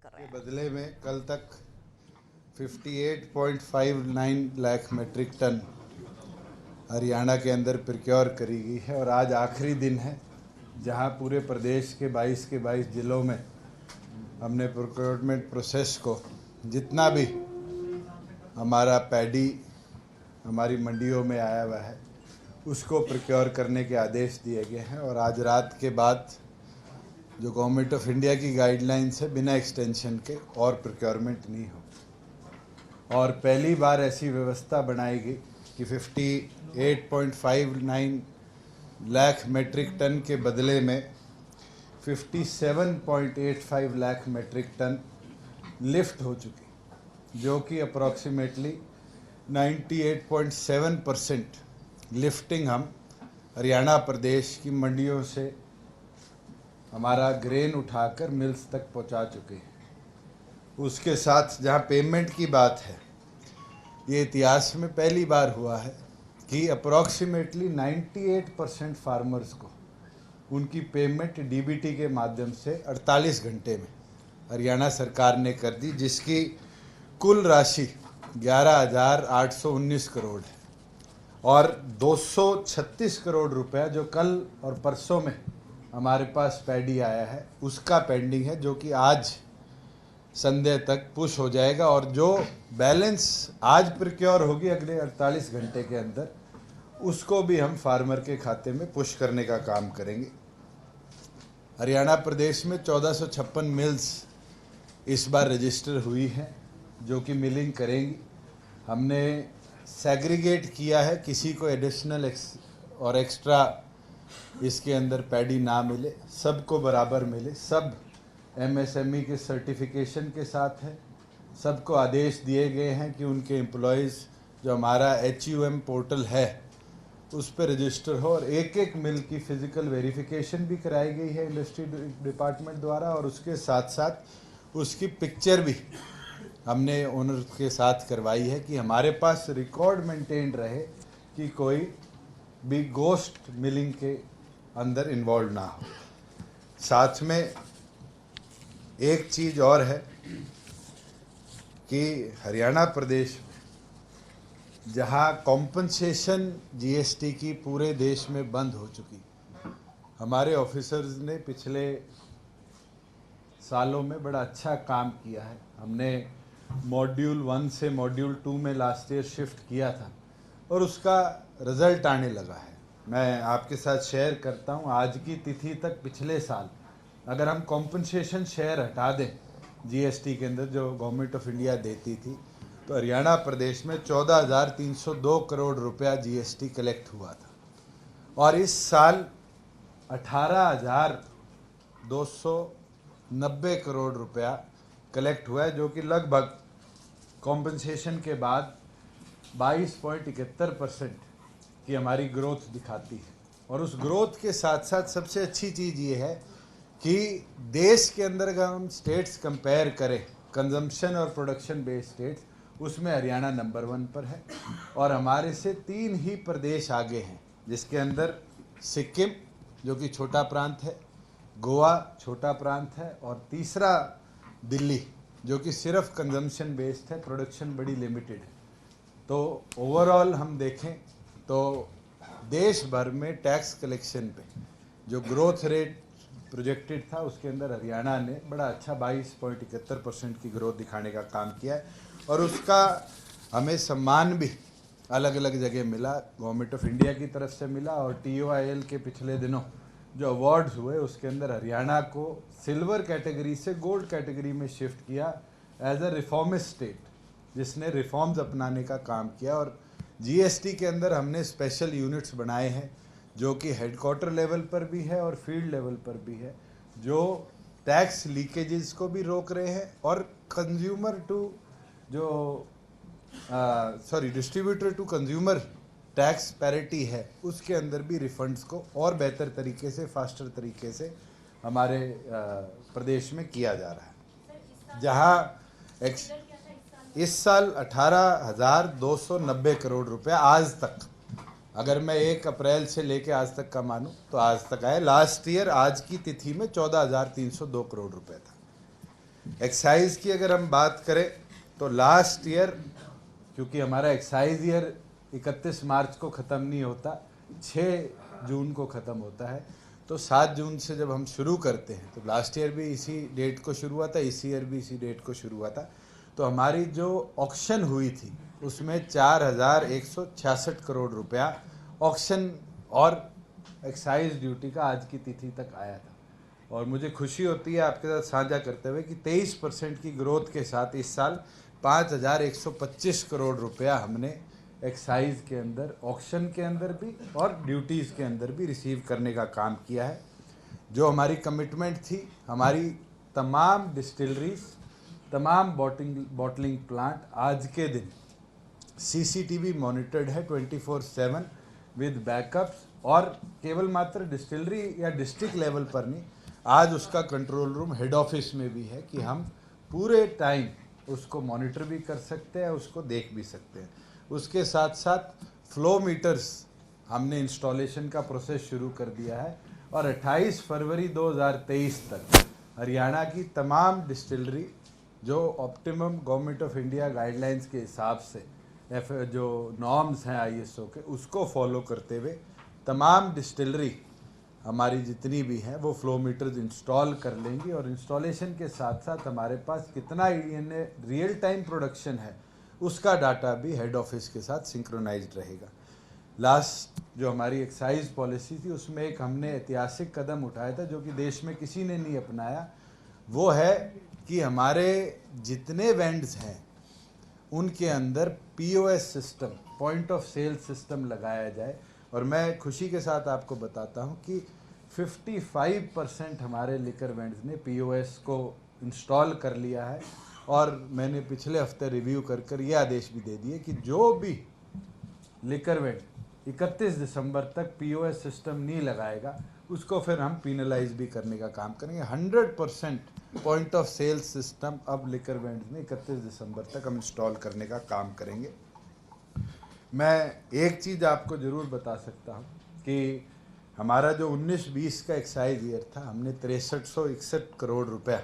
कर रहे हैं। बदले में कल तक 58.59 लाख मीट्रिक टन हरियाणा के अंदर प्रोक्योर करी गई है और आज आखिरी दिन है जहां पूरे प्रदेश के 22 जिलों में हमने प्रोक्योरमेंट प्रोसेस को जितना भी हमारा पैडी हमारी मंडियों में आया हुआ है उसको प्रोक्योर करने के आदेश दिए गए हैं। और आज रात के बाद जो गवर्नमेंट ऑफ इंडिया की गाइडलाइंस है बिना एक्सटेंशन के और प्रोक्योरमेंट नहीं हो। और पहली बार ऐसी व्यवस्था बनाई गई कि 58.59 लाख मीट्रिक टन के बदले में 57.85 लाख मीट्रिक टन लिफ्ट हो चुकी, जो कि अप्रॉक्सीमेटली 98.7% लिफ्टिंग हम हरियाणा प्रदेश की मंडियों से हमारा ग्रेन उठाकर मिल्स तक पहुंचा चुके हैं। उसके साथ जहां पेमेंट की बात है, ये इतिहास में पहली बार हुआ है कि अप्रॉक्सीमेटली 98% फार्मर्स को उनकी पेमेंट डीबीटी के माध्यम से 48 घंटे में हरियाणा सरकार ने कर दी, जिसकी कुल राशि 11,819 करोड़ है। और 236 करोड़ रुपया जो कल और परसों में हमारे पास पैडी आया है उसका पेंडिंग है, जो कि आज संध्या तक पुश हो जाएगा। और जो बैलेंस आज प्रोक्योर होगी अगले 48 घंटे के अंदर, उसको भी हम फार्मर के खाते में पुश करने का काम करेंगे। हरियाणा प्रदेश में 1456 मिल्स इस बार रजिस्टर हुई हैं जो कि मिलिंग करेंगी। हमने सेग्रीगेट किया है, किसी को एडिशनल और एक्स्ट्रा इसके अंदर पैडी ना मिले, सबको बराबर मिले। सब एमएसएमई के सर्टिफिकेशन के साथ है। सबको आदेश दिए गए हैं कि उनके एम्प्लॉयज़ जो हमारा HUM पोर्टल है उस पर रजिस्टर हो, और एक एक मिल की फ़िज़िकल वेरिफिकेशन भी कराई गई है इंडस्ट्री डिपार्टमेंट द्वारा। और उसके साथ साथ उसकी पिक्चर भी हमने ओनर के साथ करवाई है कि हमारे पास रिकॉर्ड मेंटेन रहे कि कोई भी गोस्ट मिलिंग के अंदर इन्वॉल्व ना हो। साथ में एक चीज़ और है कि हरियाणा प्रदेश में जहां कॉम्पनसेशन GST की पूरे देश में बंद हो चुकी, हमारे ऑफिसर्स ने पिछले सालों में बड़ा अच्छा काम किया है। हमने मॉड्यूल 1 से मॉड्यूल 2 में लास्ट ईयर शिफ्ट किया था और उसका रिजल्ट आने लगा है। मैं आपके साथ शेयर करता हूं, आज की तिथि तक पिछले साल अगर हम कॉम्पनसेशन शेयर हटा दें GST के अंदर जो गवर्नमेंट ऑफ इंडिया देती थी, तो हरियाणा प्रदेश में 14,302 करोड़ रुपया GST कलेक्ट हुआ था। और इस साल 18,290 करोड़ रुपया कलेक्ट हुआ है, जो कि लगभग कॉम्पनसेशन के बाद 22.71% की हमारी ग्रोथ दिखाती है। और उस ग्रोथ के साथ साथ सबसे अच्छी चीज़ ये है कि देश के अंदर अगर हम स्टेट्स कंपेयर करें, कंजम्पशन और प्रोडक्शन बेस्ड स्टेट्स, उसमें हरियाणा नंबर 1 पर है। और हमारे से 3 ही प्रदेश आगे हैं, जिसके अंदर सिक्किम जो कि छोटा प्रांत है, गोवा छोटा प्रांत है, और तीसरा दिल्ली जो कि सिर्फ कंजम्पशन बेस्ड है, प्रोडक्शन बड़ी लिमिटेड है। तो ओवरऑल हम देखें तो देश भर में टैक्स कलेक्शन पे जो ग्रोथ रेट प्रोजेक्टेड था, उसके अंदर हरियाणा ने बड़ा अच्छा 22.71% की ग्रोथ दिखाने का काम किया है। और उसका हमें सम्मान भी अलग अलग जगह मिला, गवर्नमेंट ऑफ इंडिया की तरफ से मिला, और TOIL के पिछले दिनों जो अवार्ड्स हुए उसके अंदर हरियाणा को सिल्वर कैटेगरी से गोल्ड कैटेगरी में शिफ्ट किया एज अ रिफॉर्मिस्ट स्टेट, जिसने रिफॉर्म्स अपनाने का काम किया। और GST के अंदर हमने स्पेशल यूनिट्स बनाए हैं जो कि हेडक्वार्टर लेवल पर भी है और फील्ड लेवल पर भी है, जो टैक्स लीकेजेस को भी रोक रहे हैं और consumer to distributor to consumer tax parity है उसके अंदर भी रिफंड्स को और बेहतर तरीके से, फास्टर तरीके से हमारे प्रदेश में किया जा रहा है। जहां इस साल 18,290 करोड़ रुपया आज तक, अगर मैं 1 अप्रैल से लेके आज तक का मानूं तो आज तक आए। लास्ट ईयर आज की तिथि में 14,302 करोड़ रुपए था। एक्साइज की अगर हम बात करें तो लास्ट ईयर, क्योंकि हमारा एक्साइज ईयर 31 मार्च को ख़त्म नहीं होता, 6 जून को ख़त्म होता है, तो 7 जून से जब हम शुरू करते हैं, तो लास्ट ईयर भी इसी डेट को शुरू हुआ था, इस ईयर भी इसी डेट को शुरू हुआ था। तो हमारी जो ऑक्शन हुई थी उसमें 4166 करोड़ रुपया ऑक्शन और एक्साइज ड्यूटी का आज की तिथि तक आया था। और मुझे खुशी होती है आपके साथ साझा करते हुए कि 23% की ग्रोथ के साथ इस साल 5125 करोड़ रुपया हमने एक्साइज के अंदर, ऑक्शन के अंदर भी और ड्यूटीज़ के अंदर भी रिसीव करने का काम किया है। जो हमारी कमिटमेंट थी, हमारी तमाम डिस्टिलरीज, तमाम बॉटलिंग प्लांट आज के दिन CCTV मॉनिटर्ड है 24/7 विद बैकअप्स, और केवल मात्र डिस्टिलरी या डिस्ट्रिक्ट लेवल पर नहीं, आज उसका कंट्रोल रूम हेड ऑफिस में भी है कि हम पूरे टाइम उसको मॉनिटर भी कर सकते हैं, उसको देख भी सकते हैं। उसके साथ साथ फ्लो मीटर्स हमने इंस्टॉलेशन का प्रोसेस शुरू कर दिया है, और 28 फरवरी 2023 तक हरियाणा की तमाम डिस्टिलरी जो optimum government of India guidelines के हिसाब से जो नॉर्म्स हैं ISO के, उसको फॉलो करते हुए तमाम डिस्टिलरी हमारी जितनी भी हैं वो फ्लो मीटर्स इंस्टॉल कर लेंगी। और इंस्टॉलेशन के साथ साथ हमारे पास कितना रियल टाइम प्रोडक्शन है उसका डाटा भी हेड ऑफिस के साथ सिंक्रोनाइज्ड रहेगा। लास्ट जो हमारी एक्साइज पॉलिसी थी उसमें एक हमने ऐतिहासिक कदम उठाया था जो कि देश में किसी ने नहीं अपनाया, वो है कि हमारे जितने वेंड्स हैं उनके अंदर POS system, point of sale system लगाया जाए। और मैं खुशी के साथ आपको बताता हूं कि 55% हमारे लिकर वेंड्स ने POS को इंस्टॉल कर लिया है, और मैंने पिछले हफ्ते रिव्यू कर ये आदेश भी दे दिए कि जो भी लिकर वेंड 31 दिसंबर तक POS सिस्टम नहीं लगाएगा उसको फिर हम पीनलाइज भी करने का काम करेंगे। 100% पॉइंट ऑफ सेल सिस्टम अब लिकर वेंड्स में 31 दिसंबर तक हम इंस्टॉल करने का काम करेंगे। मैं एक चीज़ आपको ज़रूर बता सकता हूँ कि हमारा जो 19-20 का एक्साइज ईयर था, हमने 6361 करोड़ रुपया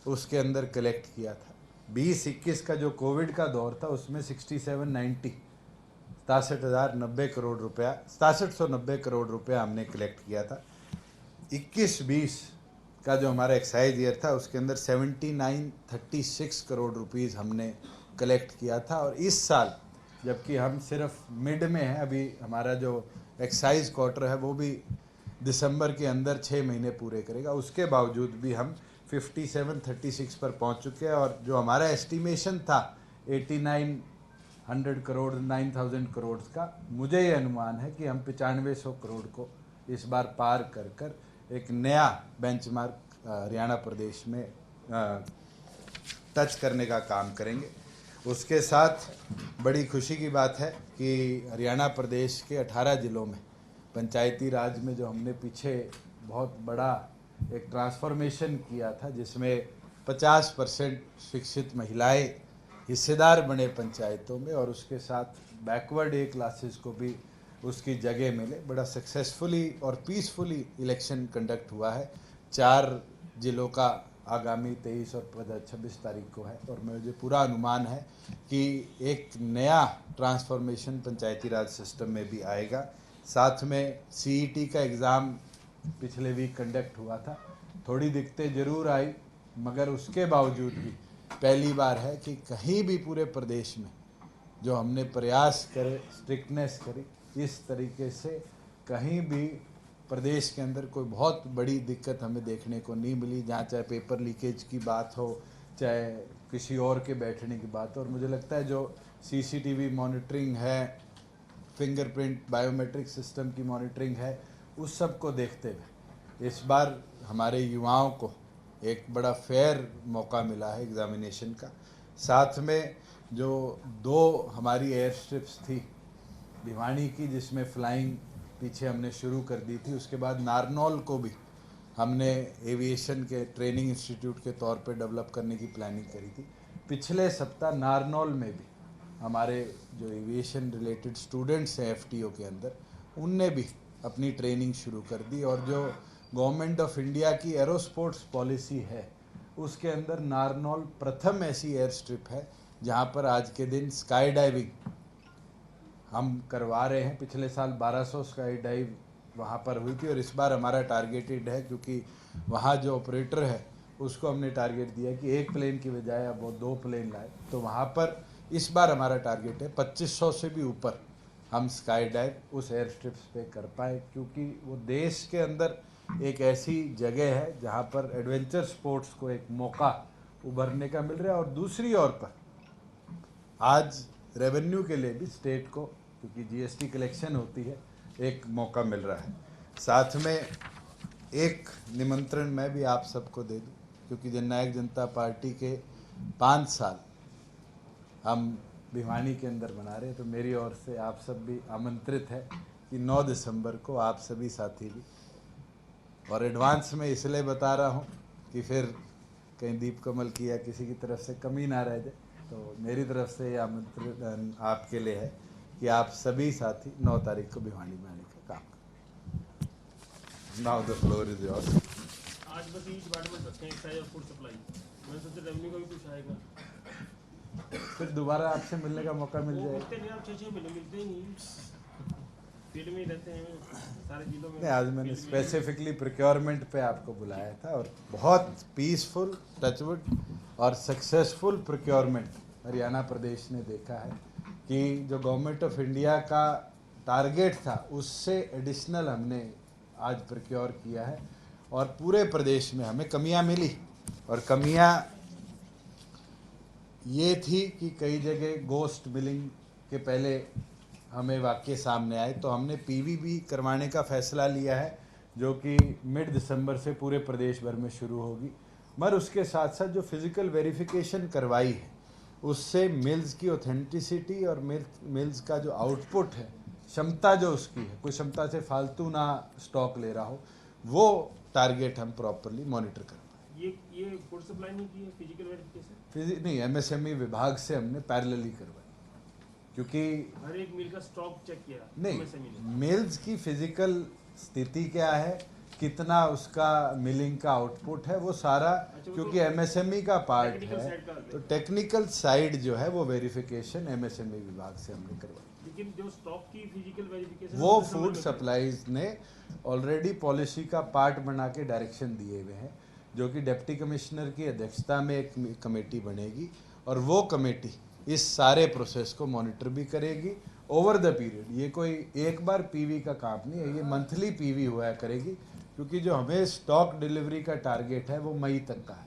उसके अंदर कलेक्ट किया था। 20-21 का जो कोविड का दौर था उसमें 6790 करोड़ रुपया, 6790 करोड़ रुपया हमने कलेक्ट किया था। 21-20 का जो हमारा एक्साइज ईयर था उसके अंदर 7936 करोड़ रुपीज़ हमने कलेक्ट किया था। और इस साल जबकि हम सिर्फ मिड में हैं, अभी हमारा जो एक्साइज क्वार्टर है वो भी दिसंबर के अंदर 6 महीने पूरे करेगा, उसके बावजूद भी हम 5736 पर पहुंच चुके हैं। और जो हमारा एस्टिमेशन था 8900 करोड़ 9000 करोड़ का, मुझे ये अनुमान है कि हम 9500 करोड़ को इस बार पार कर एक नया बेंचमार्क हरियाणा प्रदेश में टच करने का काम करेंगे। उसके साथ बड़ी खुशी की बात है कि हरियाणा प्रदेश के 18 ज़िलों में पंचायती राज में जो हमने पीछे बहुत बड़ा एक ट्रांसफॉर्मेशन किया था जिसमें 50% शिक्षित महिलाएं हिस्सेदार बने पंचायतों में, और उसके साथ बैकवर्ड क्लासेस को भी उसकी जगह मिले, बड़ा सक्सेसफुली और पीसफुली इलेक्शन कंडक्ट हुआ है। 4 जिलों का आगामी 23 और 26 तारीख को है, और मुझे पूरा अनुमान है कि एक नया ट्रांसफॉर्मेशन पंचायती राज सिस्टम में भी आएगा। साथ में CET का एग्ज़ाम पिछले वीक कंडक्ट हुआ था, थोड़ी दिक्कतें ज़रूर आई, मगर उसके बावजूद भी पहली बार है कि कहीं भी पूरे प्रदेश में जो हमने प्रयास करे, स्ट्रिक्टनेस करी, इस तरीके से कहीं भी प्रदेश के अंदर कोई बहुत बड़ी दिक्कत हमें देखने को नहीं मिली, जहाँ चाहे पेपर लीकेज की बात हो, चाहे किसी और के बैठने की बात हो। और मुझे लगता है जो CCTV मॉनिटरिंग है, फिंगरप्रिंट बायोमेट्रिक सिस्टम की मॉनिटरिंग है, उस सब को देखते हुए इस बार हमारे युवाओं को एक बड़ा फेयर मौका मिला है एग्ज़ामिनेशन का। साथ में जो 2 हमारी एयर स्ट्रिप्स थी, भिवानी की जिसमें फ्लाइंग पीछे हमने शुरू कर दी थी, उसके बाद नारनौल को भी हमने एविएशन के ट्रेनिंग इंस्टीट्यूट के तौर पे डेवलप करने की प्लानिंग करी थी। पिछले सप्ताह नारनौल में भी हमारे जो एविएशन रिलेटेड स्टूडेंट्स हैं FTO के अंदर, उनने भी अपनी ट्रेनिंग शुरू कर दी। और जो गवर्नमेंट ऑफ इंडिया की एरोस्पोर्ट्स पॉलिसी है उसके अंदर नारनौल प्रथम ऐसी एयर स्ट्रिप है जहाँ पर आज के दिन स्काई डाइविंग हम करवा रहे हैं। पिछले साल 1200 स्काई डाइव वहाँ पर हुई थी और इस बार हमारा टारगेटेड है, क्योंकि वहाँ जो ऑपरेटर है उसको हमने टारगेट दिया कि एक प्लेन की बजाय अब वो 2 प्लेन लाए। तो वहाँ पर इस बार हमारा टारगेट है 2500 से भी ऊपर हम स्काई डाइव उस एयर स्ट्रिप्स पे कर पाए, क्योंकि वो देश के अंदर एक ऐसी जगह है जहाँ पर एडवेंचर स्पोर्ट्स को एक मौका उभरने का मिल रहा है। और दूसरी ओर पर आज रेवेन्यू के लिए भी स्टेट को, क्योंकि जीएसटी कलेक्शन होती है, एक मौका मिल रहा है। साथ में एक निमंत्रण मैं भी आप सबको दे दूं, क्योंकि जननायक जनता पार्टी के 5 साल हम भिवानी के अंदर मना रहे हैं, तो मेरी ओर से आप सब भी आमंत्रित है कि 9 दिसंबर को आप सभी साथी भी, और एडवांस में इसलिए बता रहा हूँ कि फिर कहीं दीप कमल की या किसी की तरफ से कमी ना रह जाए, तो मेरी तरफ से ये आमंत्रण आपके लिए है कि आप सभी साथी 9 तारीख को भिवानी में आने का काम करें। Now the floor is yours. आज बस ईच डिपार्टमेंट रखते हैं, एक्साइज और फूड सप्लाई। मैं सोचा रेवेन्यू का भी कुछ आएगा, फिर दोबारा आपसे मिलने का मौका मिल वो जाएगा। मिलते नहीं, आप 6-6 महीने मिलते ही नहीं, फील्ड में ही रहते हैं सारे जिलों में। नहीं, आज मैंने स्पेसिफिकली प्रोक्योरमेंट पे आपको बुलाया था और बहुत पीसफुल, टचवुड और सक्सेसफुल प्रोक्योरमेंट हरियाणा प्रदेश ने देखा है कि जो गवर्नमेंट ऑफ इंडिया का टारगेट था उससे एडिशनल हमने आज प्रोक्योर किया है। और पूरे प्रदेश में हमें कमियां मिली, और कमियां ये थी कि कई जगह गोस्ट बिलिंग के पहले हमें वाक्य सामने आए, तो हमने पीवीबी करवाने का फैसला लिया है, जो कि मिड दिसंबर से पूरे प्रदेश भर में शुरू होगी। मगर उसके साथ साथ जो फिज़िकल वेरिफिकेशन करवाई है उससे मिल्स की ऑथेंटिसिटी और मिल्स का जो आउटपुट है, क्षमता जो उसकी है, कोई क्षमता से फालतू ना स्टॉक ले रहा हो, वो टारगेट हम प्रॉपरली मॉनिटर कर पाए। ये फूड सप्लाई नहीं की है, फिजिकल वेरिफिकेशन नहीं, एमएसएमई विभाग से हमने पैरेलली करवाई, क्योंकि हर एक मिल का स्टॉक चेक किया नहीं, MSME ने। मिल्स की फिजिकल स्थिति क्या है, कितना उसका मिलिंग का आउटपुट है, वो सारा क्योंकि एमएसएमई का पार्ट टेक्निकल है, साइड का तो टेक्निकल साइड जो है वो वेरिफिकेशन एमएसएमई विभाग से हमने करवाई। लेकिन जो स्टॉक की फिजिकल वेरिफिकेशन वो फूड सप्लाईज ने ऑलरेडी पॉलिसी का पार्ट बना के डायरेक्शन दिए हुए हैं, जो कि डिप्टी कमिश्नर की अध्यक्षता में एक कमेटी बनेगी, और वो कमेटी इस सारे प्रोसेस को मॉनिटर भी करेगी ओवर द पीरियड। ये कोई एक बार पीवी का काम नहीं है, ये मंथली पीवी हुआ करेगी, क्योंकि जो हमें स्टॉक डिलीवरी का टारगेट है वो मई तक का है,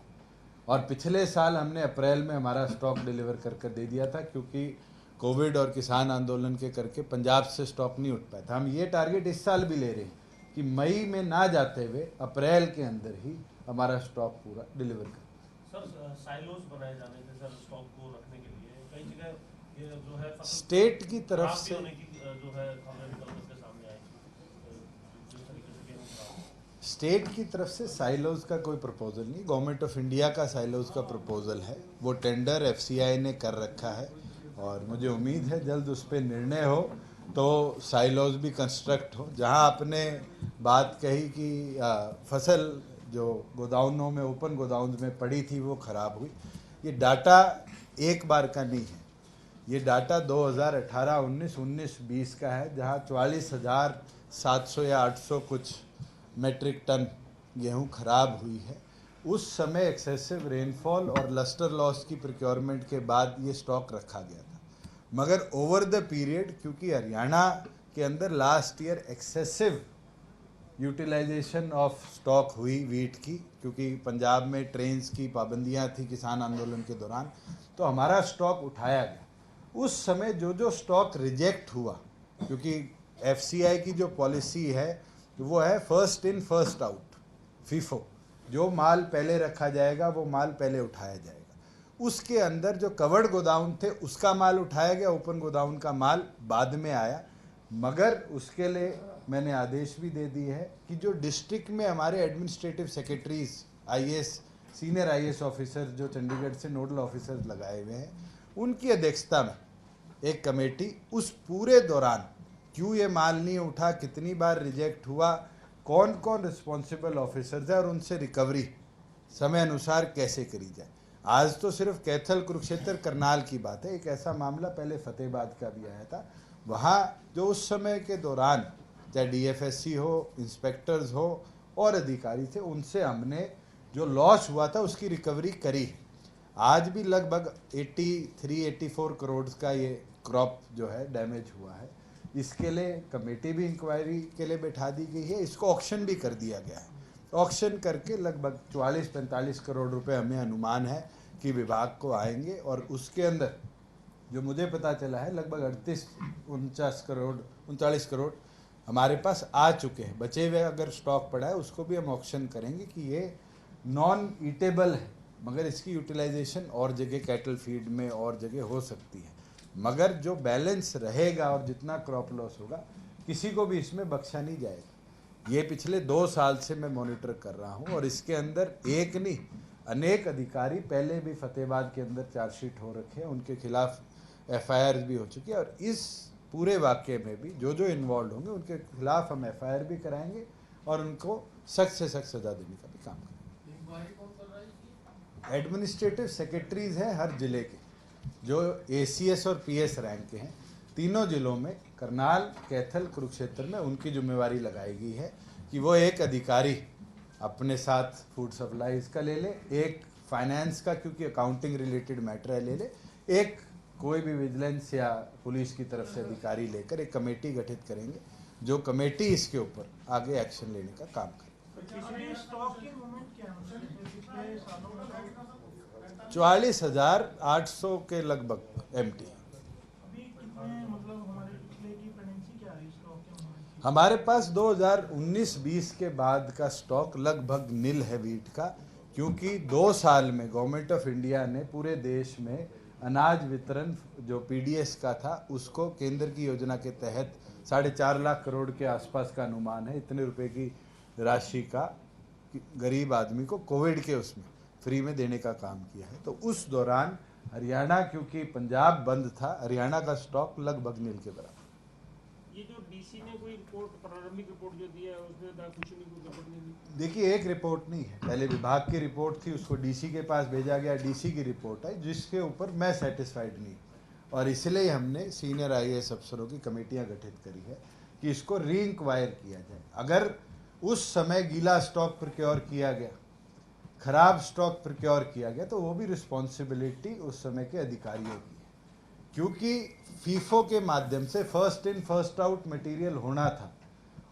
और पिछले साल हमने अप्रैल में हमारा स्टॉक डिलीवर कर दे दिया था, क्योंकि कोविड और किसान आंदोलन के करके पंजाब से स्टॉक नहीं उठ पाया था। हम ये टारगेट इस साल भी ले रहे हैं कि मई में ना जाते हुए अप्रैल के अंदर ही हमारा स्टॉक पूरा डिलीवर कर। सर साइलोज बनाए जाने थे सर स्टॉक को रखने के लिए, कई जगह ये जो है स्टेट की तरफ खराब भी से होने की जो है खबरें निकल के सामने आई, जिस तरीके से गेहूं खराब। स्टेट की तरफ से साइलोज का कोई प्रपोजल नहीं, गवर्नमेंट ऑफ इंडिया का साइलोज का प्रपोजल है, वो टेंडर एफसीआई ने कर रखा है, और मुझे उम्मीद है जल्द उस पर निर्णय हो तो साइलोज भी कंस्ट्रक्ट हो। जहां आपने बात कही कि फसल जो गोदाउनों में, ओपन गोदाउन में पड़ी थी वो ख़राब हुई, ये डाटा एक बार का नहीं है, ये डाटा 2018, 19, 19-20 का है, जहां 44,700 या 800 कुछ मेट्रिक टन गेहूं खराब हुई है। उस समय एक्सेसिव रेनफॉल और लस्टर लॉस की प्रोक्योरमेंट के बाद ये स्टॉक रखा गया था, मगर ओवर द पीरियड क्योंकि हरियाणा के अंदर last year excessive utilization of stock हुई वीट की, क्योंकि पंजाब में ट्रेन्स की पाबंदियां थी किसान आंदोलन के दौरान, तो हमारा स्टॉक उठाया गया। उस समय जो स्टॉक रिजेक्ट हुआ, क्योंकि एफसीआई की जो पॉलिसी है वो है first in first out, FIFO, जो माल पहले रखा जाएगा वो माल पहले उठाया जाएगा। उसके अंदर जो कवर्ड गोदाउन थे उसका माल उठाया गया, ओपन गोदाउन का माल बाद में आया, मगर उसके लिए मैंने आदेश भी दे दिए है कि जो डिस्ट्रिक्ट में हमारे administrative secretaries, IAS, senior IAS officer जो चंडीगढ़ से नोडल ऑफिसर लगाए हुए हैं, उनकी अध्यक्षता में एक कमेटी उस पूरे दौरान क्यों ये माल नहीं उठा, कितनी बार रिजेक्ट हुआ, कौन कौन रिस्पॉन्सिबल ऑफिसर्स है और उनसे रिकवरी समय अनुसार कैसे करी जाए। आज तो सिर्फ कैथल, कुरुक्षेत्र, करनाल की बात है। एक ऐसा मामला पहले फतेहाबाद का भी आया था। वहाँ जो उस समय के दौरान चाहे डीएफएससी हो, इंस्पेक्टर्स हो और अधिकारी थे, उनसे हमने जो लॉस हुआ था उसकी रिकवरी करी। आज भी लगभग 83-84 करोड़ का ये क्रॉप जो है डैमेज हुआ है। इसके लिए कमेटी भी इंक्वायरी के लिए बैठा दी गई है। इसको ऑक्शन भी कर दिया गया है। ऑक्शन करके लगभग 44-45 करोड़ रुपए हमें अनुमान है कि विभाग को आएंगे, और उसके अंदर जो मुझे पता चला है लगभग 38-39 करोड़ हमारे पास आ चुके हैं। बचे हुए अगर स्टॉक पड़ा है उसको भी हम ऑक्शन करेंगे कि ये नॉन ईटेबल है, मगर इसकी यूटिलाइजेशन और जगह कैटल फीड में और जगह हो सकती है। मगर जो बैलेंस रहेगा और जितना क्रॉप लॉस होगा किसी को भी इसमें बख्शा नहीं जाएगा। ये पिछले 2 साल से मैं मॉनिटर कर रहा हूँ, और इसके अंदर एक नहीं अनेक अधिकारी पहले भी फतेहाबाद के अंदर चार्जशीट हो रखे हैं, उनके खिलाफ एफआईआर भी हो चुकी है, और इस पूरे वाक़े में भी जो जो इन्वॉल्व होंगे उनके खिलाफ हम एफआईआर भी कराएंगे और उनको सख्त से सख्त सज़ा देने का भी काम करेंगे। एडमिनिस्ट्रेटिव सेक्रेटरीज हैं हर जिले के, जो एसीएस और पीएस रैंक के हैं। तीनों जिलों में करनाल, कैथल, कुरुक्षेत्र में उनकी जिम्मेवारी लगाई गई है कि वो एक अधिकारी अपने साथ फूड सप्लाईज का ले ले, एक फाइनेंस का क्योंकि अकाउंटिंग रिलेटेड मैटर है ले ले, एक कोई भी विजिलेंस या पुलिस की तरफ से अधिकारी लेकर एक कमेटी गठित करेंगे, जो कमेटी इसके ऊपर आगे एक्शन लेने का काम करेगी। 44,800 के लगभग एमटी। हमारे पास 2019-20 के बाद का स्टॉक लगभग नील है वीट का, क्योंकि 2 साल में गवर्नमेंट ऑफ इंडिया ने पूरे देश में अनाज वितरण जो पीडीएस का था उसको केंद्र की योजना के तहत 4.5 लाख करोड़ के आसपास का अनुमान है, इतने रुपए की राशि का गरीब आदमी को कोविड के उसमें फ्री में देने का काम किया है। तो उस दौरान हरियाणा, क्योंकि पंजाब बंद था, हरियाणा का स्टॉक लगभग नील के बराबर। ये जो डीसी ने कोई रिपोर्ट, प्रारंभिक रिपोर्ट जो दिया है उसमें कुछ नहीं, कोई रिपोर्ट नहीं दी। देखिए, एक रिपोर्ट नहीं है, पहले विभाग की रिपोर्ट थी, उसको डीसी के पास भेजा गया, डीसी की रिपोर्ट है जिसके ऊपर मैं सेटिस्फाइड नहीं, और इसलिए हमने सीनियर आईएएस अफसरों की कमेटियां गठित करी है कि इसको री इंक्वायर किया जाए। अगर उस समय गीला स्टॉक प्रोक्योर किया गया, खराब स्टॉक प्रोक्योर किया गया, तो वो भी रिस्पॉन्सिबिलिटी उस समय के अधिकारियों की है, क्योंकि फीफो के माध्यम से first in first out material होना था,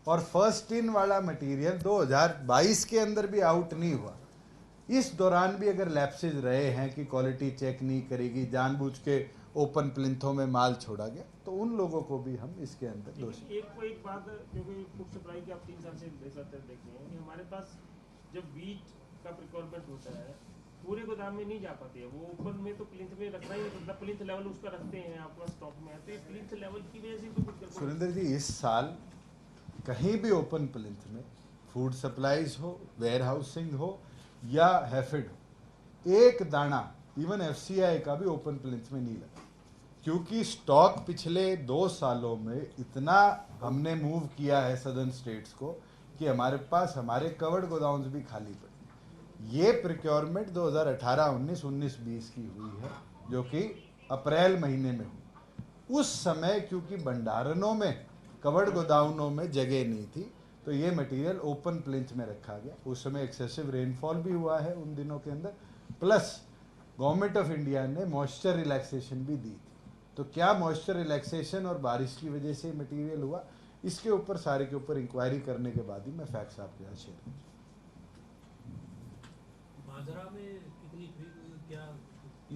और फर्स्ट इन वाला मटेरियल 2022 के अंदर भी आउट नहीं हुआ। इस दौरान भी अगर लैप्सेज रहे हैं कि क्वालिटी चेक नहीं करेगी, जानबूझ के ओपन प्लिंथों में माल छोड़ा गया, तो उन लोगों को भी हम इसके अंदर दोषी। एक बात, क्योंकि फूड सप्लाई की आप 3 साल से देख रहे हैं कि हमारे पास जब वीट का प्रिक्योरमेंट होता है पूरे गोदाम में नहीं जा पाती है, वो ओपन में तो प्लिंथ में रखना ही नहीं पड़ता, प्लिंथ लेवल उसका रखते हैं आपका स्टॉक में, तो प्लिंथ लेवल की वजह से तो कुछ। सुरेंद्र जी, इस साल कहीं भी ओपन प्लिंथ में फूड सप्लाईज हो, वेयर हाउसिंग हो या हैफिड हो, एक दाना इवन एफसीआई का भी ओपन प्लिंथ में नहीं लगा, क्योंकि स्टॉक पिछले 2 सालों में इतना हमने मूव किया है सदर्न स्टेट्स को कि हमारे पास हमारे कवर्ड गोदाउन्स भी खाली पड़े। ये प्रिक्योरमेंट 2018-19, 19-20 की हुई है, जो कि अप्रैल महीने में हुई। उस समय क्योंकि भंडारणों में, कवर्ड गोदाउनों में जगह नहीं थी, तो ये मटेरियल ओपन प्लिंथ में रखा गया। उस समय एक्सेसिव रेनफॉल भी हुआ है उन दिनों के अंदर, प्लस गवर्नमेंट ऑफ इंडिया ने मॉइस्चर रिलैक्सेशन भी दी थी। तो क्या मॉइस्चर रिलैक्सेशन और बारिश की वजह से मटेरियल हुआ, इसके ऊपर सारे के ऊपर इंक्वायरी करने के बाद ही मैं फैक्ट्स आपके साथ शेयर करूँगा। बाजरा में कितनी क्या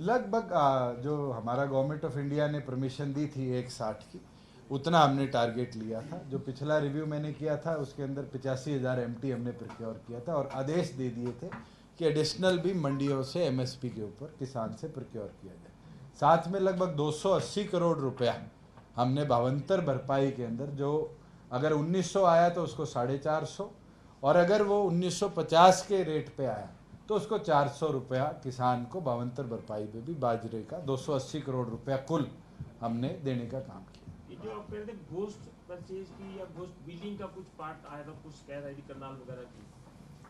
लगभग जो हमारा गवर्नमेंट ऑफ इंडिया ने परमिशन दी थी 160 की, उतना हमने टारगेट लिया था। जो पिछला रिव्यू मैंने किया था उसके अंदर 85,000 एमटी हमने प्रोक्योर किया था, और आदेश दे दिए थे कि एडिशनल भी मंडियों से एमएसपी के ऊपर किसान से प्रोक्योर किया जाए। साथ में लगभग 280 करोड़ रुपया हमने भावांतर भरपाई के अंदर, जो अगर 1900 आया तो उसको 450, और अगर वो 1950 के रेट पे आया तो उसको 400 रुपया किसान को भावांतर भरपाई पे भी बाजरे का 280 करोड़ रुपया कुल हमने देने का काम किया। ये जो आप कह रहे थे गोश्त परचेज की या गोश्त बिलिंग का कुछ पार्ट आया था, कुछ कह रहे थे करनाल वगैरह की,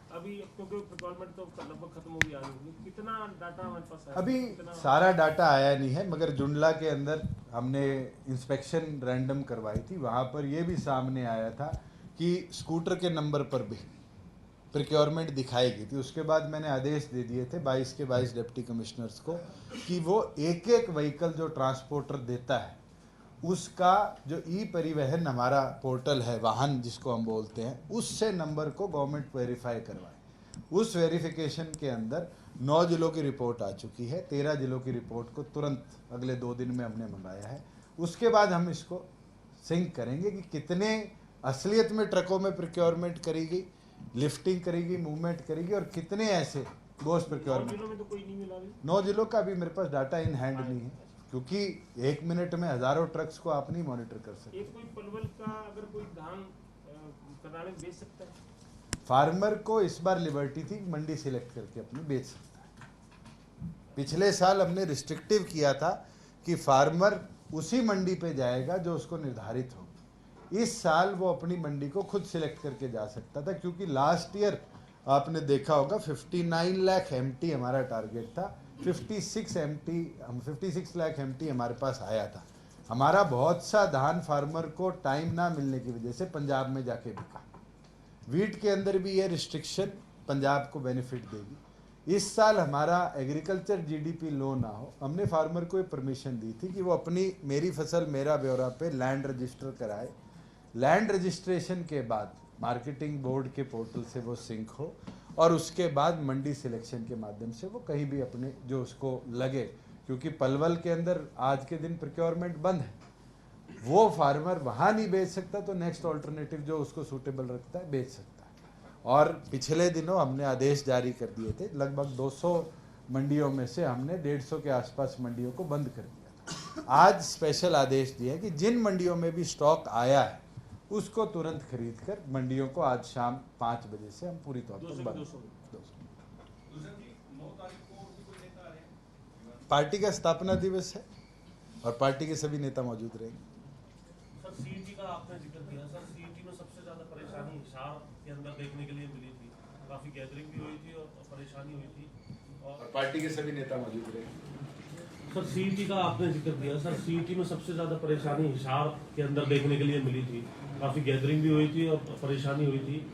अभी क्योंकि रिक्वायरमेंट तो लगभग खत्म हो गया है, कितना डाटा हमारे पास है? अभी कितना सारा डाटा आया नहीं है, मगर जुंडला के अंदर हमने इंस्पेक्शन रैंडम करवाई थी, वहाँ पर ये भी सामने आया था कि स्कूटर के नंबर पर भी प्रिक्योरमेंट दिखाई गई थी। उसके बाद मैंने आदेश दे दिए थे 22 के 22 डिप्टी कमिश्नर्स को कि वो एक एक व्हीकल जो ट्रांसपोर्टर देता है उसका जो ई परिवहन हमारा पोर्टल है, वाहन जिसको हम बोलते हैं, उससे नंबर को गवर्नमेंट वेरीफाई करवाए। उस वेरिफिकेशन के अंदर 9 जिलों की रिपोर्ट आ चुकी है, 13 जिलों की रिपोर्ट को तुरंत अगले 2 दिन में हमने मंगाया है। उसके बाद हम इसको सिंक करेंगे कि कितने असलियत में ट्रकों में प्रिक्योरमेंट करेगी, लिफ्टिंग करेगी, मूवमेंट करेगी, और कितने ऐसे बोस 9 प्रिक्योरमेंट। जिलों में तो कोई नहीं मिला अभी। 9 जिलों का भी मेरे पास डाटा इन हैंड नहीं है, क्योंकि 1 मिनट में हजारों ट्रक्स को आप नहीं मॉनिटर कर सकते। एक कोई पलवल का अगर कोई धान कर्नाटक में बेच सकता है? फार्मर को इस बार लिबर्टी थी, मंडी सिलेक्ट करके अपनी बेच सकता है। पिछले साल हमने रिस्ट्रिक्टिव किया था कि फार्मर उसी मंडी पे जाएगा जो उसको निर्धारित होगी। इस साल वो अपनी मंडी को खुद सिलेक्ट करके जा सकता था, क्योंकि लास्ट ईयर आपने देखा होगा 59 लाख एमटी हमारा टारगेट था, 56 लाख एमटी हमारे पास आया था। हमारा बहुत सा धान फार्मर को टाइम ना मिलने की वजह से पंजाब में जाके बिका। वीट के अंदर भी ये रिस्ट्रिक्शन पंजाब को बेनिफिट देगी। इस साल हमारा एग्रीकल्चर जीडीपी लो ना हो, हमने फार्मर को ये परमिशन दी थी कि वो अपनी मेरी फसल मेरा ब्यौरा पे लैंड रजिस्टर कराए। लैंड रजिस्ट्रेशन के बाद मार्केटिंग बोर्ड के पोर्टल से वो सिंक हो, और उसके बाद मंडी सिलेक्शन के माध्यम से वो कहीं भी अपने जो उसको लगे, क्योंकि पलवल के अंदर आज के दिन प्रिक्योरमेंट बंद है, वो फार्मर वहाँ नहीं बेच सकता, तो नेक्स्ट ऑल्टरनेटिव जो उसको सूटेबल रखता है बेच सकता है। और पिछले दिनों हमने आदेश जारी कर दिए थे, लगभग 200 मंडियों में से हमने 150 के आसपास मंडियों को बंद कर दिया था। आज स्पेशल आदेश दिए हैं कि जिन मंडियों में भी स्टॉक आया है उसको तुरंत खरीद कर मंडियों को आज शाम 5 बजे से हम पूरी तौर पर बंद। 200 पार्टी का स्थापना दिवस है और पार्टी के सभी नेता मौजूद रहेंगे। सर सीईटी का आपने जिक्र किया, सर सीईटी में सबसे ज्यादा परेशानी हिसार के अंदर देखने के लिए मिली थी, काफी गैदरिंग भी हुई थी और परेशानी हुई थी, और पार्टी के सभी नेता मौजूद रहेंगे। सर सीईटी का आपने जिक्र किया, सर सीईटी में सबसे ज्यादा परेशानी हिसार के अंदर देखने के लिए मिली थी, काफी गैदरिंग भी हुई थी और परेशानी हुई थी,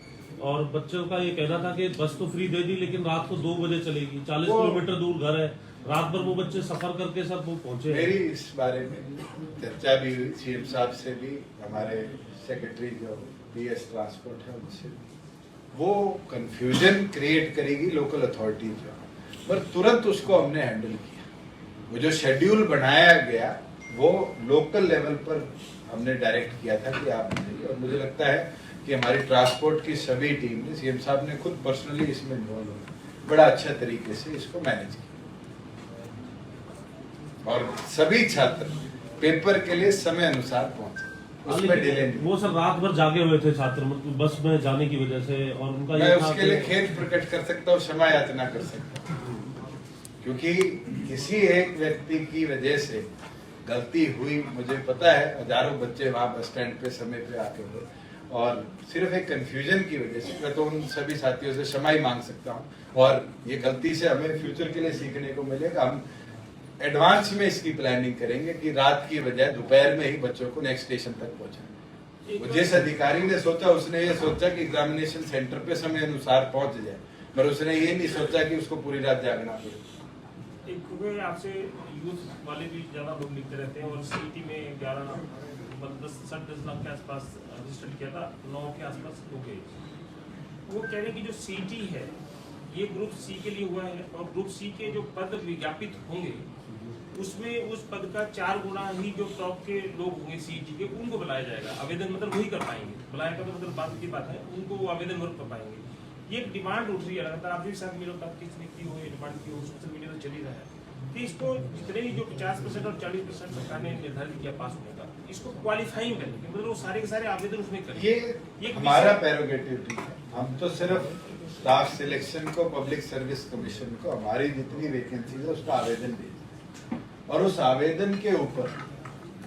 और बच्चों का ये कहना था कि बस तो फ्री दे दी लेकिन रात को 2 बजे चलेगी, 40 किलोमीटर दूर घर है, रात भर वो बच्चे सफर करके सब वो पहुंचे। मेरी इस बारे में चर्चा भी हुई सीएम साहब से भी, हमारे सेक्रेटरी जो पीएस ट्रांसपोर्ट है उनसे भी। वो कंफ्यूजन क्रिएट करेगी लोकल अथॉरिटीज जो, पर तुरंत उसको हमने हैंडल किया। वो जो शेड्यूल बनाया गया वो लोकल लेवल पर हमने डायरेक्ट किया था कि आप बताइए, और मुझे लगता है कि हमारी ट्रांसपोर्ट की सभी टीम ने, सीएम साहब ने खुद पर्सनली इसमें इन्वॉल्व हो बड़ा अच्छा तरीके से इसको मैनेज किया, और सभी छात्र पेपर के लिए समय अनुसार पहुंचे, उसमें डिले नहीं। वो सब रात भर जागे हुए थे छात्र, मतलब बस में जाने की वजह से, और उनका मैं ये था उसके लिए खेद प्रकट कर सकता हूँ, क्षमा याचना कर सकता हूँ, क्योंकि किसी एक व्यक्ति की वजह से गलती हुई। मुझे पता है हजारों बच्चे वहाँ बस स्टैंड पे समय पे आके हुए, और सिर्फ एक कंफ्यूजन की वजह से मैं तो उन सभी साथियों से क्षमा ही मांग सकता हूँ, और ये गलती से हमें फ्यूचर के लिए सीखने को मिलेगा। हम एडवांस में इसकी प्लानिंग करेंगे कि रात की बजाय दोपहर में ही बच्चों को नेक्स्ट स्टेशन तक पहुंचाएं। जिस अधिकारी ने सोचा, उसने ये सोचा कि एग्जामिनेशन सेंटर पे समय अनुसार पहुंच जाए, पर उसने ये नहीं सोचा कि उसको पूरी रात जागना पड़े। क्योंकि आपसे यूथ वाले भी ज्यादा लोग लिखते रहते हैं, और सीईटी में 10 लाख के आसपास रजिस्टर किया था, 9 के आसपास हो गए। वो कह रहे हैं कि जो सीईटी है ये ग्रुप सी के लिए हुआ है, और ग्रुप सी के जो पद विज्ञापित होंगे उसमें उस पद का 4 गुना ही जो टॉप के लोग होंगे सीईटी के, उनको बुलाया जाएगा। आवेदन मतलब वही कर पाएंगे, बुलाएगा तो मतलब बात की बात है, उनको वो आवेदन वर्क कर पाएंगे। ये एक डिमांड उठ रही है लगातार, आपके साथ मेरे बात किसने की हो, डिमांड की हो, सोशल मीडिया तो चल ही रहा है कि इसको जितने भी जो 50% और 40% सरकार ने निर्धारित किया पास होने का, इसको क्वालिफाइंग करेंगे, मतलब वो सारे के सारे आवेदन उसमें करें। ये हमारा प्रेरोगेटिव नहीं है, हम तो सिर्फ स्टाफ सिलेक्शन को, पब्लिक सर्विस कमीशन को हमारी जितनी वैकेंसी है उसका आवेदन भेजें, और उस आवेदन के ऊपर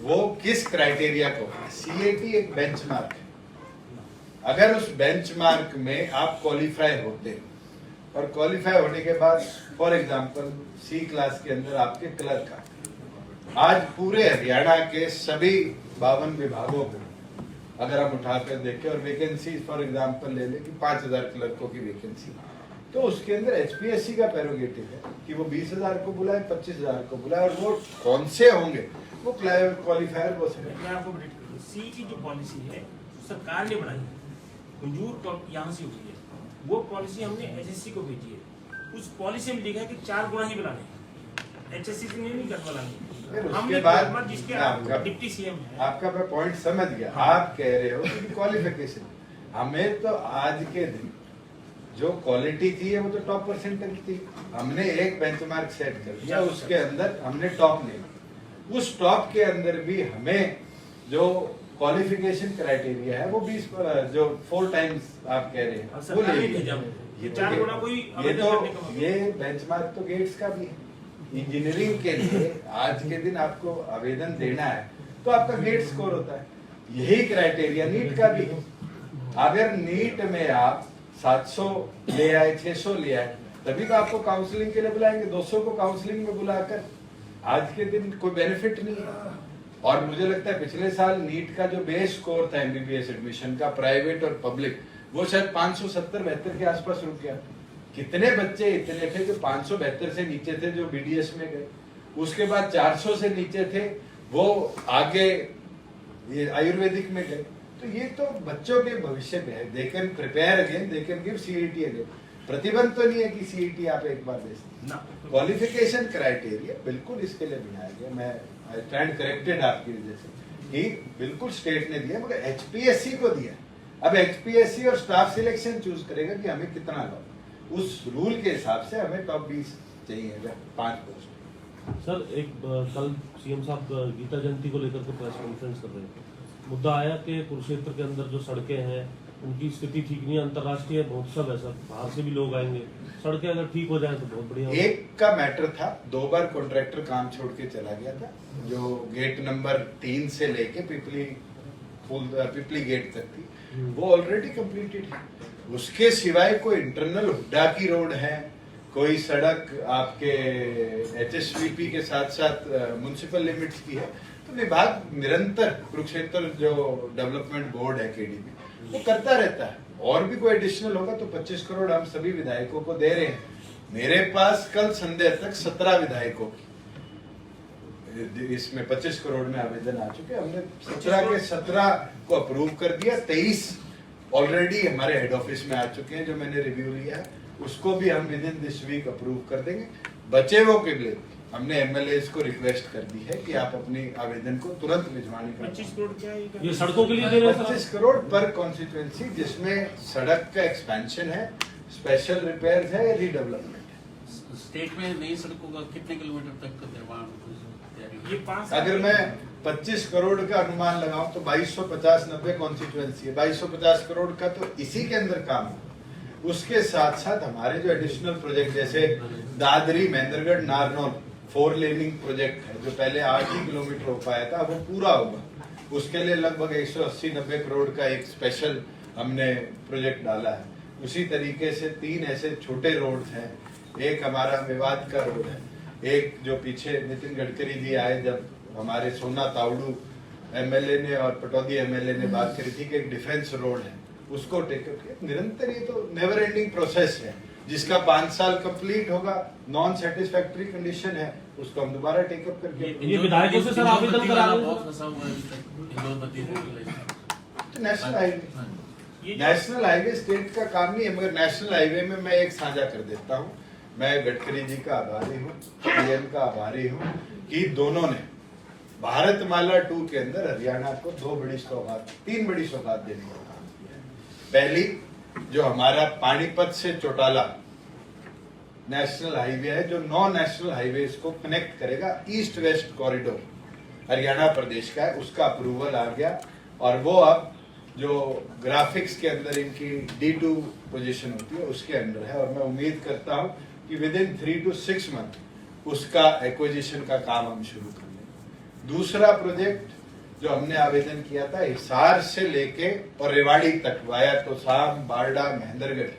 वो किस क्राइटेरिया को, सीएटी एक बेंचमार्क है। अगर उस बेंचमार्क में आप क्वालिफाई होते और क्वालिफाई होने के बाद फॉर एग्जांपल सी क्लास के अंदर आपके क्लर्क का आज पूरे हरियाणा के सभी 52 विभागों को अगर हम उठाकर देखें और वैकेंसी फॉर एग्जांपल ले लें कि 5000 क्लर्कों की वैकेंसी, तो उसके अंदर एचपीएससी का प्रेरोगेटिव है कि वो 20,000 को बुलाए, 25,000 को बुलाए, और वो कौन से होंगे वो क्वालिफायर हो सके। मैं आपको अपडेट करूँ, सी की जो पॉलिसी है सरकार ने बनाई है, मंजूर यहाँ से हुई है, वो पॉलिसी हमने एसएससी को भेजी है। उस पॉलिसी में लिखा है कि 4 गुना ही बनाने, एचएससी से नहीं घटवानी। उसके बाद जिसके डिप्टी सीएम है, आपका मैं पॉइंट समझ गया। आप कह रहे हो कि क्वालिफिकेशन, हमें तो आज के दिन जो क्वालिटी थी वो तो टॉप परसेंटेज थी, हमने एक बेंचमार्क सेट कर दिया, उसके अंदर हमने टॉप ले लिया। उस टॉप के अंदर भी हमें जो क्वालिफिकेशन क्राइटेरिया है वो 20 जो 4 टाइम्स आप कह रहे हैं वो ले लिया। ये बेंचमार्क तो गेट्स का भी है। इंजीनियरिंग के लिए आज के दिन आपको आवेदन देना है तो आपका गेट स्कोर होता है, यही क्राइटेरिया नीट का भी है। अगर नीट में आप 700 ले आए, 600 ले आए, तभी तो आपको काउंसलिंग के लिए बुलाएंगे। 200 को काउंसलिंग में बुलाकर आज के दिन कोई बेनिफिट नहीं है। और मुझे लगता है पिछले साल नीट का जो बेस स्कोर था एमबीबीएस एडमिशन का प्राइवेट और पब्लिक, वो शायद 570-72 के आसपास रुक गया। कितने बच्चे इतने थे जो 572 से नीचे थे जो बीडीएस में गए, उसके बाद 400 से नीचे थे वो आगे ये आयुर्वेदिक में गए। तो ये तो बच्चों के भविष्य में है, they can prepare again, they can give CET again. प्रतिबंध तो नहीं है कि सीईटी आप एक बार दे सकते। क्वालिफिकेशन क्राइटेरिया बिल्कुल इसके लिए बनाया गया। मैं आई स्टैंड करेक्टेड आपकी वजह से कि बिल्कुल स्टेट ने दिया, मगर एचपीएससी को दिया। अब एचपीएससी और स्टाफ सिलेक्शन चूज करेगा कि हमें कितना लो, उस रूल के हिसाब से हमें टॉप 20 चाहिए 5 पोस्ट। सर एक कल सीएम साहब गीता जयंती को लेकर के प्रेस कॉन्फ्रेंस कर रहे थे, मुद्दा आया कि कुरुक्षेत्र के अंदर जो सड़कें हैं उनकी स्थिति ठीक नहीं है, अंतर्राष्ट्रीय महोत्सव है सर, बाहर से भी लोग आएंगे, सड़कें अगर ठीक हो जाए तो बहुत बढ़िया। एक का मैटर था, 2 बार कॉन्ट्रैक्टर काम छोड़ के चला गया था, जो गेट नंबर 3 से लेके पिपली गेट तक थी, वो ऑलरेडी कंप्लीटेड है। उसके सिवाय कोई इंटरनल हुड्डा की रोड है, कोई सड़क आपके एचएसवीपी के साथ साथ म्युनिसिपल लिमिट्स की है, तो विभाग निरंतर कुरुक्षेत्र जो डेवलपमेंट बोर्ड है केडीबी वो करता रहता है। और भी कोई एडिशनल होगा तो 25 करोड़ हम सभी विधायकों को दे रहे हैं। मेरे पास कल संध्या तक 17 विधायकों की इसमें 25 करोड़ में आवेदन आ चुके। हमने 17 के 17 को अप्रूव कर दिया, 23 ऑलरेडी हमारे हेड ऑफिस में आ चुके हैं जो मैंने रिव्यू लिया है, उसको भी हम within this week approve कर देंगे। बचे वो के लिए हमने एमएलएस को रिक्वेस्ट कर दी है कि आप अपनी आवेदन को तुरंत भिजवाने का। 25 करोड़ क्या है ये सड़कों के लिए दे रहे हैं 25 करोड़ पर कॉन्स्टिट्यूएंसी, जिसमें सड़क का एक्सपेंशन है, स्पेशल रिपेयर्स है, रीडेवलपमेंट है। स्टेट में नई सड़कों का कितने किलोमीटर तक का निर्माण? ये 5 अगर मैं 25 करोड़ का अनुमान लगाऊं तो 2250-90 कॉन्स्टिट्यूएंसी है, 2250 करोड़ का तो इसी के अंदर काम है। उसके साथ साथ हमारे जो एडिशनल प्रोजेक्ट जैसे दादरी महेंद्रगढ़ नारनौल 4 लेनिंग प्रोजेक्ट है, जो पहले 8 ही किलोमीटर हो पाया था, वो पूरा होगा। उसके लिए लगभग 180-90 करोड़ का एक स्पेशल हमने प्रोजेक्ट डाला है। उसी तरीके से 3 ऐसे छोटे रोड्स हैं, एक हमारा मेवात का रोड है, एक जो पीछे नितिन गडकरी जी आए जब हमारे सोना तावड़ू एमएलए ने और पटौदी एमएलए ने बात करी थी कि एक डिफेंस रोड है, उसको टेकअप किया। निरंतर ये तो नेवर एंडिंग प्रोसेस है, जिसका 5 साल कंप्लीट होगा, नॉन सेटिस्फैक्टरी कंडीशन है, उसको हम दोबारा टेकअप करके ये विधायकों से सर आवेदन करा रहे हैं। National highway, national highway state का काम नहीं है, मगर नेशनल हाईवे में मैं एक साझा कर देता हूँ। मैं गडकरी जी का आभारी हूँ, पीएम का आभारी हूँ कि दोनों ने भारतमाला 2 के अंदर हरियाणा को 3 बड़ी सौगात देने का काम किया। पहली जो हमारा पानीपत से चौटाला नेशनल हाईवे है, जो 9 नेशनल हाईवे को कनेक्ट करेगा, ईस्ट वेस्ट कॉरिडोर हरियाणा प्रदेश का है, उसका अप्रूवल आ गया। और वो अब जो ग्राफिक्स के अंदर इनकी D2 पोजीशन होती है उसके अंदर है, और मैं उम्मीद करता हूं कि विद इन 3 to 6 मंथ उसका एक्विजिशन का काम हम शुरू कर लेंगे। दूसरा प्रोजेक्ट जो हमने आवेदन किया था हिसार से लेके और रेवाड़ी तक वाया तोसाम, बारडा, महेंद्रगढ़,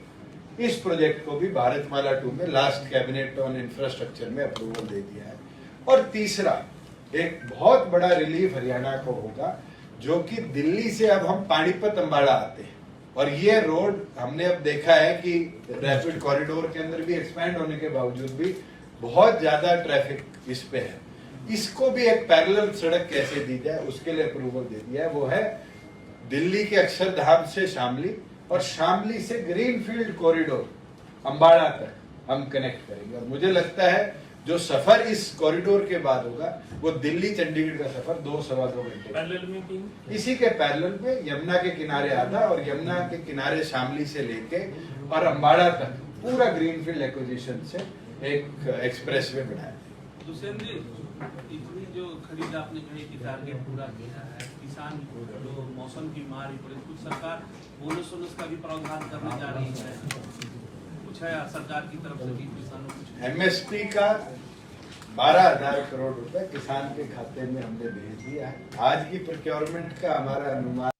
इस प्रोजेक्ट को भी भारतमाला 2 में लास्ट कैबिनेट ऑन इंफ्रास्ट्रक्चर में अप्रूवल दे दिया है। और तीसरा एक बहुत बड़ा रिलीफ हरियाणा को होगा, जो कि दिल्ली से अब हम पानीपत अंबाला आते हैं, और ये रोड हमने अब देखा है कि रैपिड कॉरिडोर के अंदर भी एक्सपैंड होने के बावजूद भी बहुत ज्यादा ट्रैफिक इस पे है। इसको भी एक पैरेलल सड़क कैसे दी जाए उसके लिए अप्रूवल दे दिया है। वो है दिल्ली के अक्षरधाम से शामली और शामली से ग्रीनफील्ड कॉरिडोर अंबाला तक हम कनेक्ट करेंगे। और मुझे लगता है जो सफर इस कॉरिडोर के बाद होगा वो दिल्ली चंडीगढ़ का सफर 2-2.25 घंटे पैरेलल में इसी के पैरेलल में यमुना के किनारे आधा और यमुना के किनारे शामली से लेके और अंबाला तक पूरा ग्रीनफील्ड एक्विजिशन से एक एक्सप्रेसवे बनाया। दुष्यंत जी, इतनी जो खरीद आपने कही कि टारगेट पूरा किया है, किसान जो मौसम की मार पड़े, कुछ सरकार बोनस वोनस का भी प्रावधान करने जा रही है, कुछ है सरकार की तरफ से भी किसानों को? एमएसपी का 12,000 करोड़ रुपए किसान के खाते में हमने भेज दिया है। आज की प्रोक्योरमेंट का हमारा अनुमान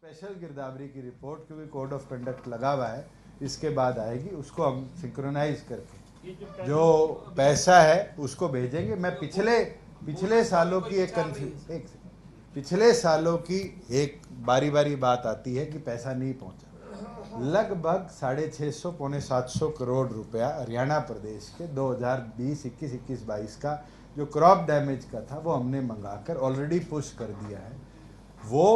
स्पेशल गिरदावरी की रिपोर्ट, क्योंकि कोड ऑफ कंडक्ट लगा हुआ है, इसके बाद आएगी, उसको हम सिंक्रोनाइज करके जो पैसा है उसको भेजेंगे। मैं पिछले सालों की पिछले सालों की एक बारी बारी बात आती है कि पैसा नहीं पहुंचा। लगभग 650 पौने 700 करोड़ रुपया हरियाणा प्रदेश के 2020, 21, 22 का जो क्रॉप डैमेज का था वो हमने मंगाकर ऑलरेडी पुश कर दिया है। वो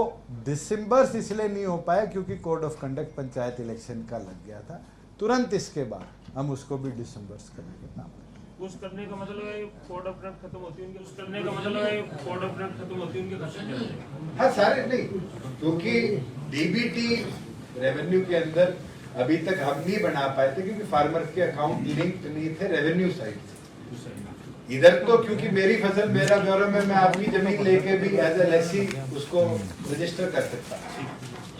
दिसंबर इसलिए नहीं हो पाया क्योंकि code of conduct panchayat election का लग गया था। तुरंत इसके बाद हम उसको भी दिसंबर करने के काम पुश करने का मतलब है कोड ऑफ कंडक्ट खत्म होती है उनके, पुश करने का मतलब है कोड ऑफ कंडक्ट खत्म होती है उनके खर्चे चल जाएंगे। हाँ सारे नहीं, क्योंकि डीबीटी रेवेन्यू के अंदर अभी तक हम नहीं बना पाए थे क्योंकि फार्मर के अकाउंट लिंक्ड नहीं थे रेवेन्यू साइड से। इधर तो क्योंकि मेरी फसल मेरा ब्यौरा में मैं आपकी जमीन लेके भी एज ए लेसी उसको रजिस्टर कर सकता हूँ।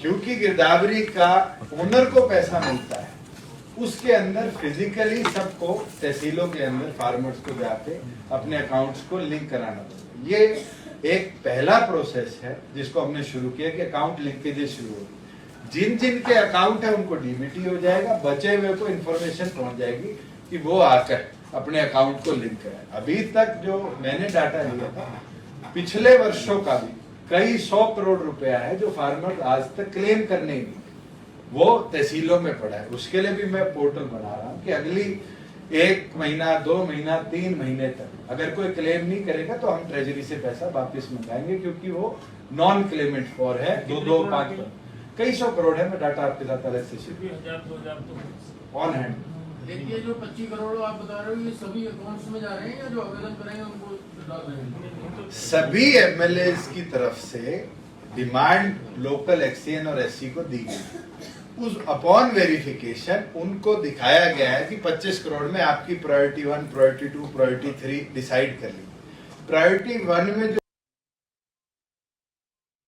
क्योंकि गिरदावरी का ओनर को पैसा मिलता है, उसके अंदर फिजिकली सबको तहसीलों के अंदर फार्मर्स को जाके अपने अकाउंट्स को लिंक कराना पड़ता है। ये एक पहला प्रोसेस है जिसको हमने शुरू किया कि अकाउंट लिंकेजेस शुरू हो। जिन जिन के अकाउंट है उनको डीबीटी हो जाएगा, बचे हुए को इन्फॉर्मेशन पहुंच जाएगी कि वो आकर अपने अकाउंट को लिंक कराए। अभी तक जो मैंने डाटा लिया था पिछले वर्षों का भी कई 100 करोड़ रुपया है जो फार्मर आज तक क्लेम करने ही वो तहसीलों में पड़ा है। उसके लिए भी मैं पोर्टल बना रहा हूँ कि अगली 1 महीना, 2 महीना, 3 महीने तक अगर कोई क्लेम नहीं करेगा तो हम ट्रेजरी से पैसा वापस मंगाएंगे, क्योंकि वो नॉन क्लेमेंट फॉर है। 2-5 कई 100 करोड़ है। मैं डाटा आपके साथ अलग से 1000-2000 ऑन हैंड। देखिए जो 25 करोड़ आप बता रहे हो ये सभी अकाउंट्स में जा रहे हैं या जो आवेदन करेंगे उनको डाल रहे हैं? सभी एमएलए की तरफ से डिमांड लोकल एक्सचेंज और एससी को दी गई। उस अपॉन वेरिफिकेशन उनको दिखाया गया है कि 25 करोड़ में आपकी प्रायोरिटी 1, प्रायोरिटी 2, प्रायोरिटी 3 डिसाइड कर ली। प्रायोरिटी 1 में जो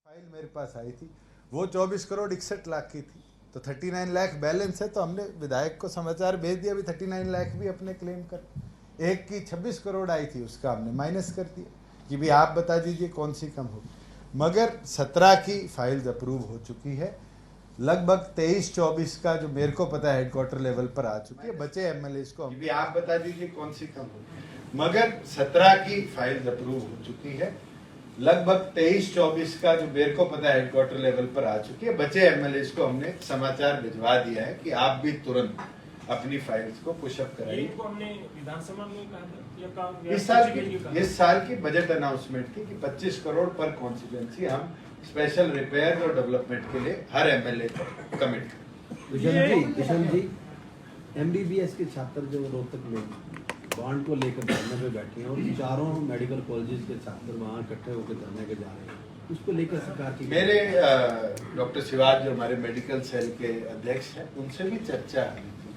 फाइल मेरे पास आई थी वो 24 करोड़ 61 लाख की थी, तो 39 लाख बैलेंस है। तो हमने विधायक को समाचार भेज दिया, अभी 39 लाख भी अपने क्लेम कर। एक की 26 करोड़ आई थी उसका हमने माइनस कर दिया कि भाई आप बता दीजिए कौन सी कम होगी। मगर 17 की फाइल्स अप्रूव हो चुकी है। लगभग 23-24 का जो मेरे को पता है हेडक्वार्टर लेवल पर आ चुकी है। बचे एमएलए को भी आप बता दीजिए कौन सी कम होगी। मगर 17 की फाइल्स अप्रूव हो चुकी है। लगभग 23-24 का जो मेरे को पता है हेडक्वार्टर लेवल पर आ चुकी है। बचे एमएलए को हमने समाचार भिजवा दिया है कि आप भी तुरंत अपनी फाइल्स को पुशअप कराइए। इनको हमने विधानसभा में कहा था या इस साल की बजट अनाउंसमेंट थी कि 25 करोड़ पर कॉन्स्टिट्यूएंसी हम स्पेशल रिपेयर और डेवलपमेंट के लिए हर एमएलए को कमिट करें। दुष्यंत जी, एमबीबीएस के छात्र जो रोहतक में बॉन्ड को लेकर धरने पे बैठे हैं और चारों मेडिकल कॉलेजेस के छात्र वहाँ इकट्ठे होकर धरने के जा रहे हैं, उसको लेकर सरकार की मेरे डॉक्टर शिवाज जो हमारे मेडिकल सेल के अध्यक्ष हैं उनसे भी चर्चा हुई थी।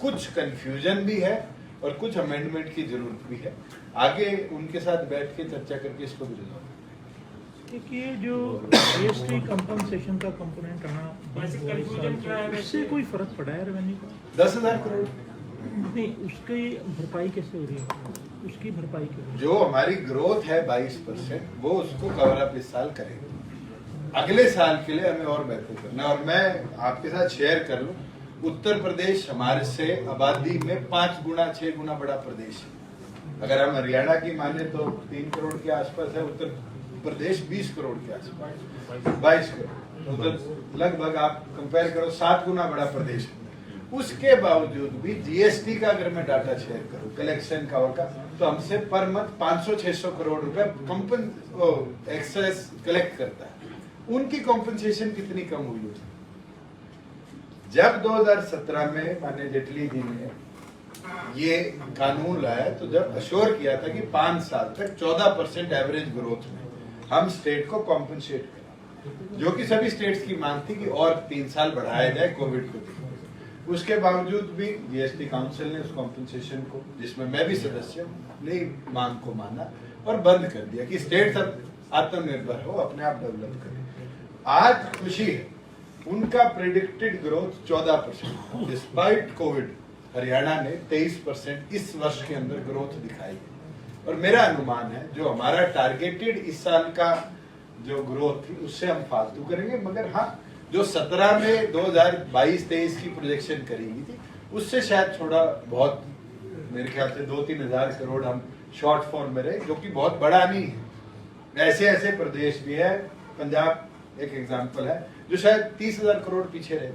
कुछ कंफ्यूजन भी है और कुछ अमेंडमेंट की जरूरत भी है। आगे उनके साथ बैठ के चर्चा करके इसको भी रिजॉल्व। ये जो जीएसटी कंपनसेशन का कंपोनेंट रहा, उससे कोई फर्क पड़ा है रेवेन्यू का? 10,000 करोड़ नहीं, उसकी भरपाई कैसे हो रही है? उसकी भरपाई करें। जो हमारी ग्रोथ है 22%, वो उसको कवर अप इस साल करेंगे। अगले साल के लिए हमें और बेहतर करना है। और मैं आपके साथ शेयर कर लूं, उत्तर प्रदेश हमारे से आबादी में 5 गुना 6 गुना बड़ा प्रदेश है। अगर हम हरियाणा की माने तो 3 करोड़ के आसपास है, उत्तर प्रदेश 20 करोड़ के आसपास, 22 करोड़, तो उधर लगभग आप कंपेयर करो 7 गुना बड़ा प्रदेश है। उसके बावजूद भी जीएसटी का अगर मैं डाटा शेयर करूं, कलेक्शन का होगा, तो हमसे पर मंथ 500-600 करोड़ रुपए एक्सेस कलेक्ट करता है। उनकी कॉम्पनसेशन कितनी कम हुई है? जब 2017 में माननीय जेटली जी ने ये कानून लाया, तो जब अश्योर किया था कि 5 साल तक 14% एवरेज ग्रोथ में हम स्टेट को कॉम्पनसेट करें, जो कि सभी स्टेट्स की मांग थी कि और 3 साल बढ़ाया जाए कोविड को देखते हुए। उसके बावजूद भी जीएसटी काउंसिल ने उस कॉम्पनसेशन को, जिसमें मैं भी सदस्य हूँ, अपनी मांग को माना और बंद कर दिया कि स्टेट्स अब आत्मनिर्भर हो, अपने आप डेवलप करें। आज खुशी है, उनका predicted growth 14%, despite Covid Haryana ने 23% इस वर्ष के अंदर ग्रोथ दिखाई है। और मेरा अनुमान है जो हमारा टारगेटेड इस साल का जो ग्रोथ थी उससे हम फालतू करेंगे, मगर हाँ जो 17 में 2022-23 की प्रोजेक्शन करी गई थी उससे शायद थोड़ा बहुत, मेरे ख्याल से 2-3 हजार करोड़ हम शॉर्ट फॉल में रहे, जो कि बहुत बड़ा नहीं है। ऐसे ऐसे प्रदेश भी है, पंजाब एक एग्जाम्पल है, जो शायद 30,000 करोड़ पीछे रहे,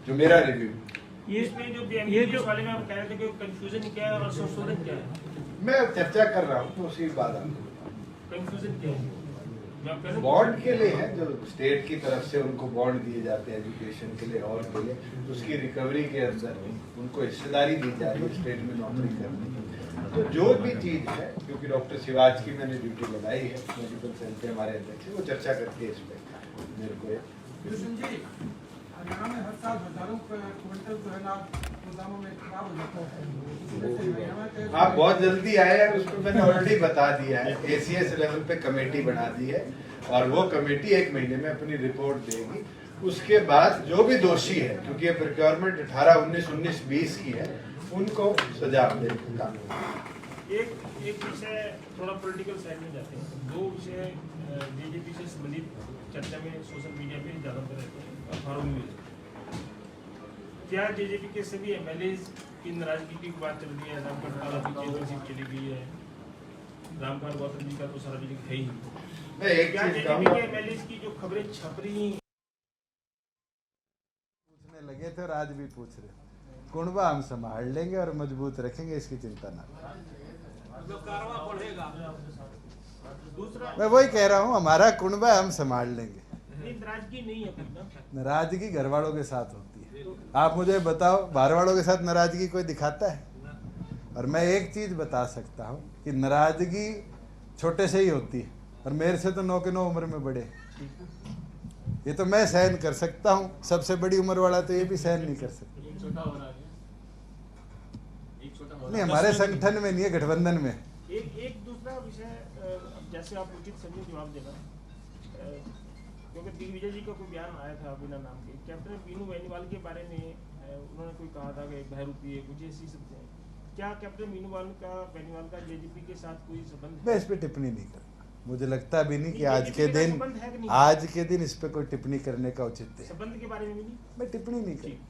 जो मेरा रिव्यू। ये जो वाले में आप कह रहे थे कि कंफ्यूजन क्या है और संशोधन क्या है? मैं चर्चा कर रहा हूँ, तो उसी बात कंफ्यूजन क्या है? बॉन्ड के लिए है, जो स्टेट की तरफ से उनको बॉन्ड दिए जाते हैं एजुकेशन के लिए और के लिए, उसकी रिकवरी के अंदर उनको हिस्सेदारी दी जा रही है स्टेट में नौकरी करने की। तो जो भी चीज है, क्योंकि डॉक्टर शिवाज की मैंने ड्यूटी लगाई है, मेडिकल सेल के हमारे अध्यक्ष, वो चर्चा करके इस पे मेरे को हरियाणा में हर साल हजारों क्विंटल जो है ना गोदामों में खराब हो जाता है। आप बहुत जल्दी आए हैं, उस पर मैंने ऑलरेडी बता दिया है। एसीएस लेवल पे कमेटी बना दी है और वो कमेटी 1 महीने में अपनी रिपोर्ट देगी। उसके बाद जो भी दोषी है, क्योंकि ये प्रोक्योरमेंट 18-19, 19-20 की है, उनको सजा देगा। एक विषय थोड़ा पॉलिटिकल साइड में जाते हैं, 2 विषय जेजेपी से संबंधित चर्चा में सोशल मीडिया पे ज्यादातर रहते हैं, अखबारों में। क्या जेजेपी के सभी एमएलए की नाराजगी की बात चल रही है? रामगढ़ सीट चली गई है, रामगढ़ गौतम जी का तो सार्वजनिक है ही। मैं एक क्या चीज जेजेपी के एमएलए की जो खबरें छप रही हैं, पूछने लगे थे और आज भी पूछ रहे, कुंडवा हम संभाल लेंगे और मजबूत रखेंगे, इसकी चिंता ना करें। दूसरा मैं वही कह रहा हूँ, हमारा कुंडवा हम संभाल लेंगे। नाराजगी नहीं है ना? नाराजगी घर वालों के साथ होती है। आप मुझे बताओ, बाहर वालों के साथ नाराजगी कोई दिखाता है? और मैं एक चीज बता सकता हूँ कि नाराजगी छोटे से ही होती है, और मेरे से तो 9 के 9 उम्र में बड़े, ये तो मैं सहन कर सकता हूँ, सबसे बड़ी उम्र वाला तो ये भी सहन नहीं कर सकता। नहीं, हमारे संगठन में नहीं है, गठबंधन में। एक दूसरा विषय, जैसे आप उचित समझे जवाब देना, क्योंकि दिग्विजय जी का कोई बयान आया था बिना नाम के, कैप्टन बीनू बेनीवाल के बारे में उन्होंने कोई कहा था कि बहरूपी है, कुछ ऐसी शब्द है। क्या कैप्टन बेनीवाल का जेजेपी के साथ कोई संबंध? मैं इस पे टिप्पणी नहीं करूँगा, मुझे लगता भी नहीं कि आज के दिन इस पे कोई टिप्पणी करने का औचित्य है। संबंध के बारे में भी नहीं, मैं टिप्पणी नहीं करूँगा।